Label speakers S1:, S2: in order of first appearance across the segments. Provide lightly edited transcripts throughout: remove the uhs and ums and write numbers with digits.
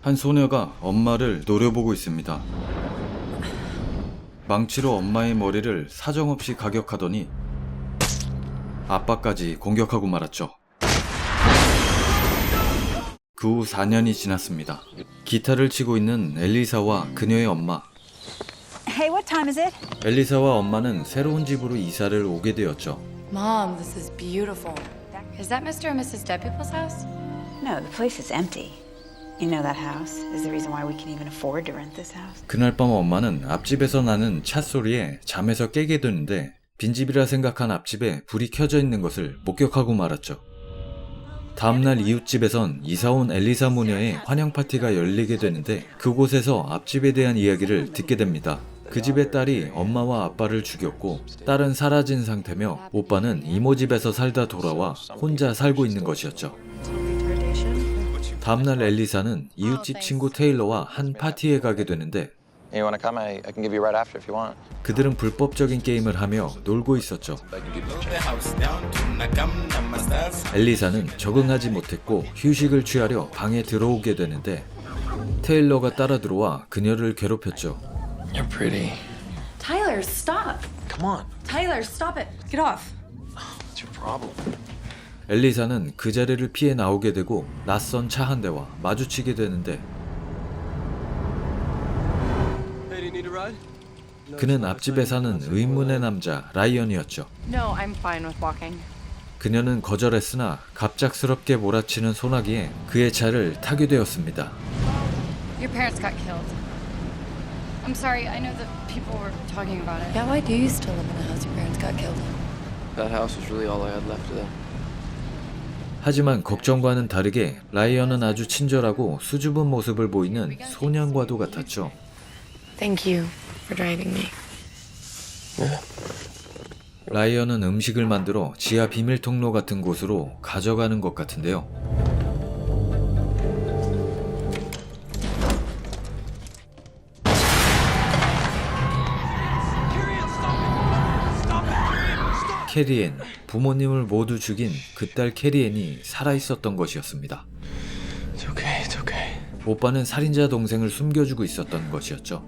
S1: 한 소녀가 엄마를 노려보고 있습니다. 망치로 엄마의 머리를 사정없이 가격하더니 아빠까지 공격하고 말았죠. 그 후 4년이 지났습니다. 기타를 치고 있는 엘리사와 그녀의 엄마.
S2: Hey, what time is it?
S1: 엘리사와 엄마는 새로운 집으로 이사를 오게 되었죠.
S3: Mom, this is beautiful. Is that Mr. and Mrs. Dead People's house?
S2: No, the place is empty. You know that house is the reason why we can even afford to rent this house.
S1: 그날 밤 엄마는 앞집에서 나는 차 소리에 잠에서 깨게 되는데 빈집이라 생각한 앞집에 불이 켜져 있는 것을 목격하고 말았죠. 다음날 이웃집에선 이사온 엘리사 모녀의 환영 파티가 열리게 되는데 그곳에서 앞집에 대한 이야기를 듣게 됩니다. 그 집의 딸이 엄마와 아빠를 죽였고 딸은 사라진 상태며 오빠는 이모 집에서 살다 돌아와 혼자 살고 있는 것이었죠. 다음날 엘리사는 이웃집 친구 테일러와 한 파티에 가게 되는데
S4: You want to come? I can give you right after if you want.
S1: 그들은 불법적인 게임을 하며 놀고 있었죠. 엘리사는 적응하지 못했고 휴식을 취하려 방에 들어오게 되는데 테일러가 따라 들어와 그녀를 괴롭혔죠.
S4: You're pretty.
S3: Tyler, stop!
S4: Come on.
S3: Tyler, stop it! Get off!
S4: What's your problem?
S1: 엘리사는 그 자리를 피해 나오게 되고 낯선 차 한 대와 마주치게 되는데 그는 앞집에 사는 의문의 남자 라이언이었죠.
S3: No, I'm fine with walking.
S1: 그녀는 거절했으나 갑작스럽게 몰아치는 소나기에 그의 차를 타게 되었습니다.
S3: Your parents got killed. I'm sorry, I know that people were talking about it. Yeah, why do you still live in the house your parents got killed in?
S4: That house was really all I had left of them.
S1: 하지만 걱정과는 다르게 라이언은 아주 친절하고 수줍은 모습을 보이는 소년과도 같았죠.
S3: Thank you for driving me.
S1: 라이언은 음식을 만들어 지하 비밀 통로 같은 곳으로 가져가는 것 같은데요. 캐리앤, 부모님을 모두 죽인 그 딸 캐리앤이 살아있었던 것이었습니다.
S4: It's okay. It's okay.
S1: 오빠는 살인자 동생을 숨겨주고 있었던 것이었죠.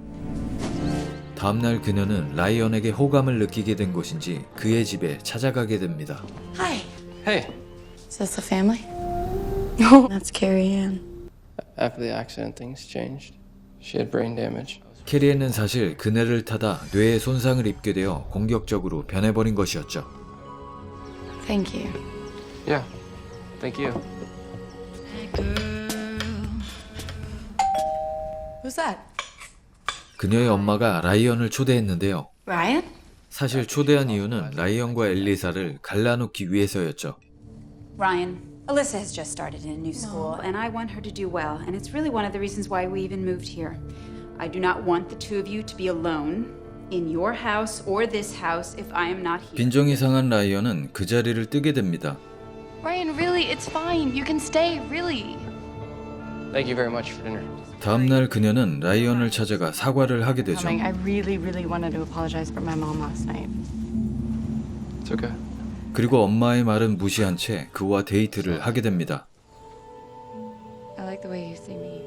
S1: 다음날 그녀는 라이언에게 호감을 느끼게 된 것인지 그의 집에 찾아가게 됩니다.
S3: Hi.
S4: Hey.
S3: Is this the family? No, that's Carrie Ann.
S4: After the accident, things changed. She had brain damage.
S1: 캐리앤은 사실 그네를 타다 뇌에 손상을 입게 되어 공격적으로 변해버린 것이었죠.
S3: Thank you.
S4: Yeah. Thank you.
S3: Who's that?
S1: 그녀의 엄마가 라이언을 초대했는데요.
S3: Ryan?
S1: 사실 초대한 이유는 라이언과 엘리사를 갈라놓기 위해서였죠.
S2: Ryan, Alyssa has just started in a new school, and I want her to do well, and it's really one of the reasons why we even moved here. I do not want the two of you to be alone in your house or this house if I am not here.
S1: 빈정이 상한 라이언은 그 자리를 뜨게 됩니다.
S3: Ryan, really, it's fine. You can stay, really.
S4: Thank you very much for dinner.
S1: 다음날 그녀는 라이언을 찾아가 사과를 하게 되죠.
S3: I really wanted to apologize for my mom last night.
S4: It's okay.
S1: 그리고 엄마의 말은 무시한 채 그와 데이트를 하게 됩니다.
S3: I like the way you see me.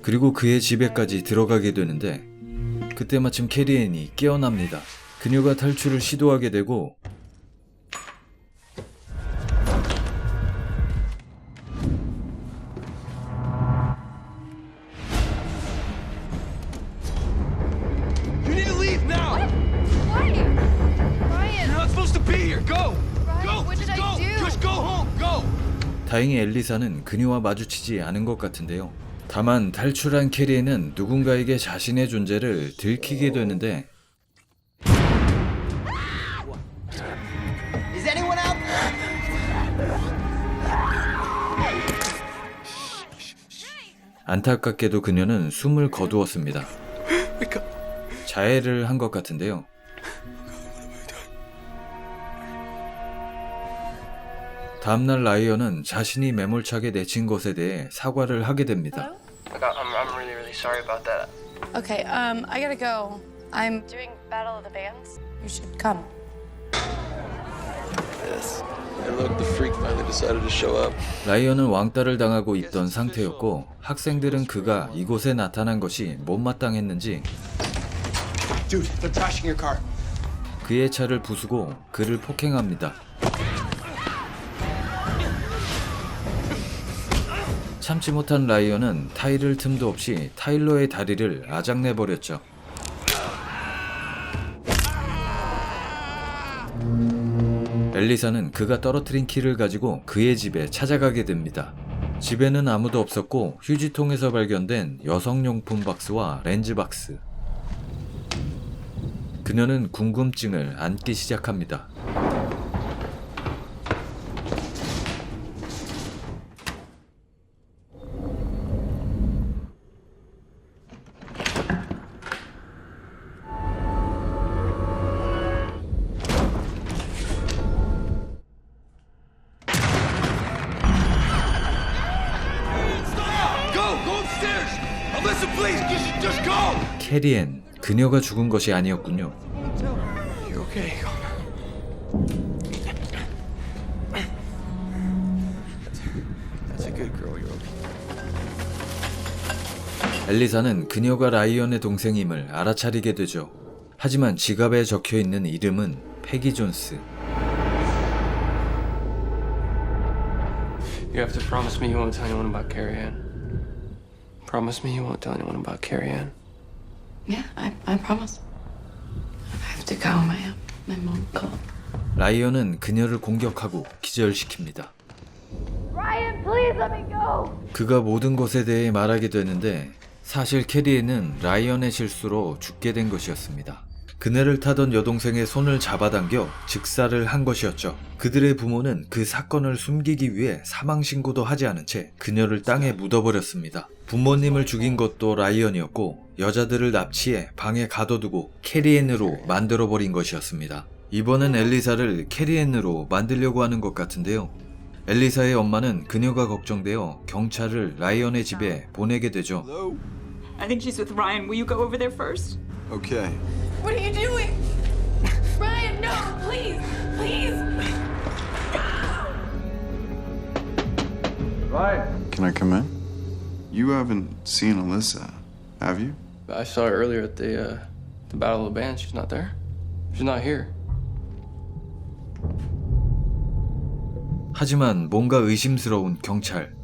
S1: 그리고 그의 집에까지 들어가게 되는데 그때 마침 캐리앤이 깨어납니다. 그녀가 탈출을 시도하게 되고
S5: You need to leave now!
S3: Why? Ryan!
S5: You're not supposed to be here! Go!
S3: Ryan,
S5: Go!
S3: what did
S5: Just
S3: I
S5: go!
S3: do?
S5: Just go home! Go!
S1: 다행히 엘리사는 그녀와 마주치지 않은 것 같은데요. 다만 탈출한 캐리앤은 누군가에게 자신의 존재를 들키게 되는데
S5: Is anyone out?
S1: 안타깝게도 그녀는 숨을 거두었습니다. 자해를 한 것 같은데요. 다음날 라이언은 자신이 매몰차게 내친 것에 대해 사과를 하게 됩니다.
S4: I'm really sorry about that.
S3: Okay, I gotta go. I'm doing Battle of the Bands. You should come.
S4: This. Hey, look, the freak finally decided to show up.
S1: 라이언은 왕따를 당하고 있던 상태였고 학생들은 그가 이곳에 나타난 것이 못마땅했는지
S5: Dude, they're trashing your car.
S1: 그의 차를 부수고 그를 폭행합니다. 참지 못한 라이언은 타이를 틈도 없이 타일러의 다리를 아작내버렸죠. 엘리사는 그가 떨어뜨린 키를 가지고 그의 집에 찾아가게 됩니다. 집에는 아무도 없었고 휴지통에서 발견된 여성용품 박스와 렌즈 박스. 그녀는 궁금증을 안기 시작합니다.
S5: Go upstairs. Alyssa, please, just go.
S1: 캐리앤, 그녀가 죽은 것이 아니었군요.
S5: You okay?
S4: That's a good girl, you're okay.
S1: 엘리사는 그녀가 라이언의 동생임을 알아차리게 되죠. 하지만 지갑에 적혀있는 이름은 패기 존스.
S4: You have to promise me you won't tell anyone about Carrie Ann. Promise me you won't tell anyone about Carrie Ann.
S3: Yeah, I promise. I have to go. My mom called.
S1: 라이언은 그녀를 공격하고 기절시킵니다.
S3: Ryan, please let me go.
S1: 그가 모든 것에 대해 말하게 되는데 사실 캐리에는 라이언의 실수로 죽게 된 것이었습니다. 그네를 타던 여동생의 손을 잡아당겨 즉사를 한 것이었죠. 그들의 부모는 그 사건을 숨기기 위해 사망신고도 하지 않은 채 그녀를 땅에 묻어버렸습니다. 부모님을 죽인 것도 라이언이었고 여자들을 납치해 방에 가둬두고 캐리앤으로 만들어버린 것이었습니다. 이번엔 엘리사를 캐리앤으로 만들려고 하는 것 같은데요. 엘리사의 엄마는 그녀가 걱정되어 경찰을 라이언의 집에 보내게 되죠.
S5: Hello.
S2: I think she's with Ryan. Will you go over there first?
S5: Okay.
S3: What are you doing? Ryan, no, please, please.
S6: Can I come in? You haven't seen Alyssa, have you?
S4: I saw her earlier at the Battle of the Bands. She's not there. She's not here.
S1: 하지만 뭔가 의심스러운 경찰.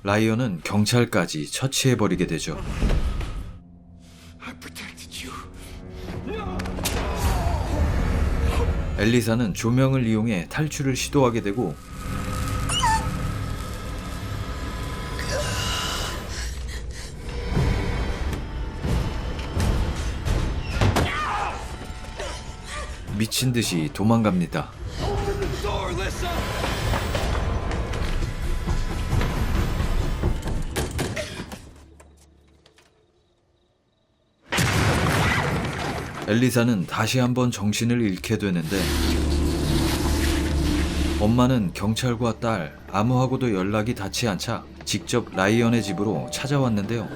S1: 라이언은 경찰까지 처치해버리게 되죠.
S5: I protected you.
S1: 엘리사는 조명을 이용해 탈출을 시도하게 되고 미친 듯이 도망갑니다.
S5: Open the door, Alyssa.
S1: 엘리사는 다시 한번 정신을 잃게 되는데 엄마는 경찰과 딸 아무하고도 연락이 닿지 않자 직접 라이언의 집으로 찾아왔는데요.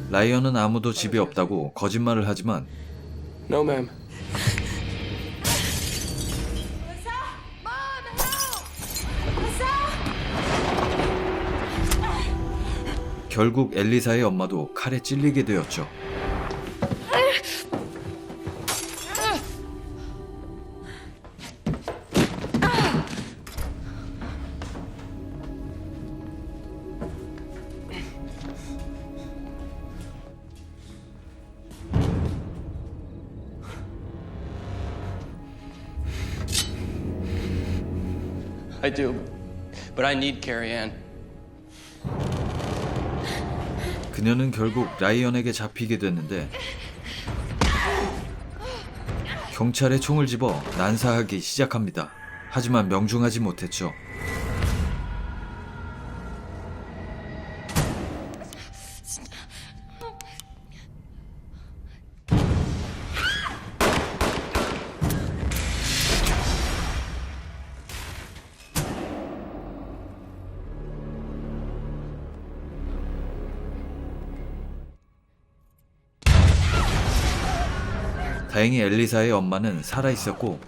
S1: 라이언은 아무도 집에 없다고 거짓말을 하지만
S4: No, ma'am.
S1: 결국 엘리사의 엄마도 칼에 찔리게 되었죠.
S4: I do, but I need Carrie Ann.
S1: 그녀는 결국 라이언에게 잡히게 됐는데 경찰에 총을 집어 난사하기 시작합니다. 하지만 명중하지 못했죠. 다행히 엘리사의 엄마는 살아있었고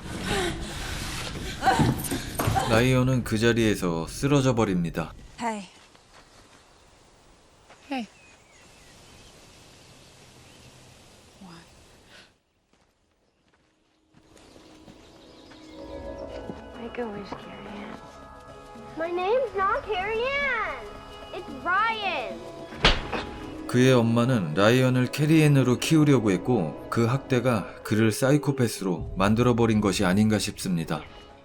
S1: 라이언은 그 자리에서 쓰러져 버립니다.
S2: Hey.
S3: Hey.
S7: Make a wish, Carrie Ann. My name's not Carrie Ann. It's Ryan.
S1: 그의 엄마는 라이언을 캐리앤으로 키우려고 했고 그 학대가 그를 사이코패스로 만들어버린 것이 아닌가 싶습니다.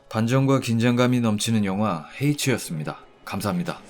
S1: 반전과 긴장감이 넘치는 영화 H였습니다. 감사합니다.